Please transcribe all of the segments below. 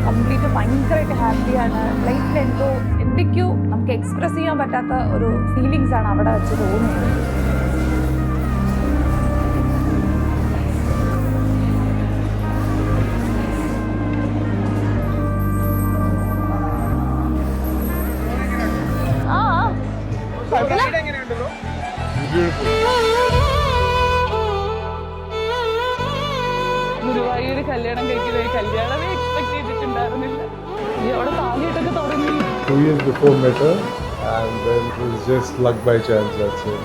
Complete ഭയങ്കരമായിട്ട് ഹാപ്പിയാണ്. ലൈഫിൽ എന്തൊക്കെയോ നമുക്ക് എക്സ്പ്രസ് ചെയ്യാൻ പറ്റാത്ത ഒരു ഫീലിങ്സ് ആണ് അവിടെ വെച്ച് തോന്നുന്നത്. ഗുരുവായൂർ കല്യാണം കഴിക്കുന്ന കല്യാണമേ എക്സ്പെക്ട് ചെയ്തിട്ടുണ്ടായിരുന്നില്ല. അവിടെ താലിയിട്ടൊക്കെ തുടങ്ങി. 2 years before met her, and then it was just luck by chance. That's it.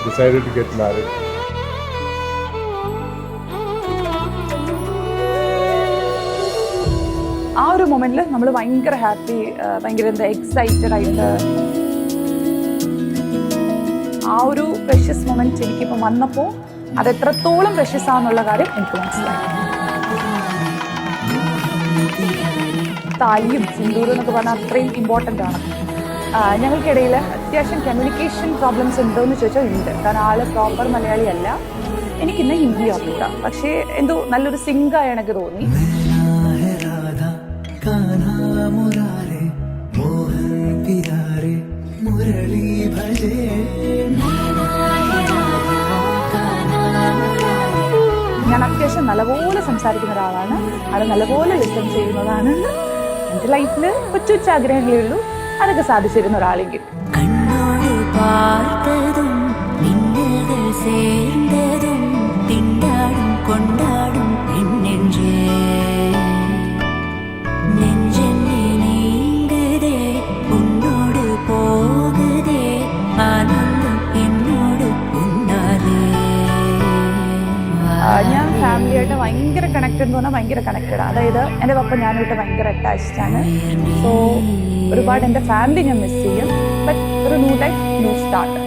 Decided to get married. ആ ഒരു മൊമെന്റിൽ നമ്മൾ ഭയങ്കര ഹാപ്പി, ഭയങ്കര എക്സൈറ്റഡ് ആയിട്ട് ആ ഒരു പ്രഷ്യസ് മൊമെന്റ് എനിക്കിപ്പോൾ വന്നപ്പോൾ അത് എത്രത്തോളം പ്രഷ്യസ് ആണെന്നുള്ള കാര്യം എനിക്ക് മനസ്സിലായി. താലിയും സിന്ദൂരും എന്നൊക്കെ പറഞ്ഞാൽ അത്രയും ഇമ്പോർട്ടൻ്റ് ആണ്. ഞങ്ങൾക്കിടയിൽ അത്യാവശ്യം കമ്മ്യൂണിക്കേഷൻ പ്രോബ്ലംസ് ഉണ്ടോ എന്ന് ചോദിച്ചാൽ ഉണ്ട്. കാരണം ആള് പ്രോപ്പർ മലയാളി അല്ല, എനിക്കിന്ന് ഹിന്ദി അറിയില്ല. പക്ഷേ എന്തോ നല്ലൊരു സിങ്കായി എനിക്ക് തോന്നി. ഞാൻ അത്യാവശ്യം നല്ലപോലെ സംസാരിക്കുന്ന ഒരാളാണ്. അത് നല്ലപോലെ ലിസൺ ചെയ്യുന്നതാണ്. എൻ്റെ ലൈഫിൽ കൊച്ചു കൊച്ചു ആഗ്രഹങ്ങളേ ഉള്ളൂ, അതൊക്കെ സാധിച്ചിരുന്ന ഒരാളെങ്കിൽ. ഞാൻ ഫാമിലിയായിട്ട് ഭയങ്കര കണക്റ്റഡ് എന്ന് പറഞ്ഞാൽ ഭയങ്കര കണക്റ്റഡ്. അതായത് എൻ്റെ പപ്പ ഞാനായിട്ട് ഭയങ്കര അറ്റാച്ച്ഡ് ആണ്. സോ ഒരുപാട് എൻ്റെ ഫാമിലി ഞാൻ മിസ് ചെയ്യും. ബട്ട് ഒരു ന്യൂ ലൈഫ്, ന്യൂ സ്റ്റാർട്ട്.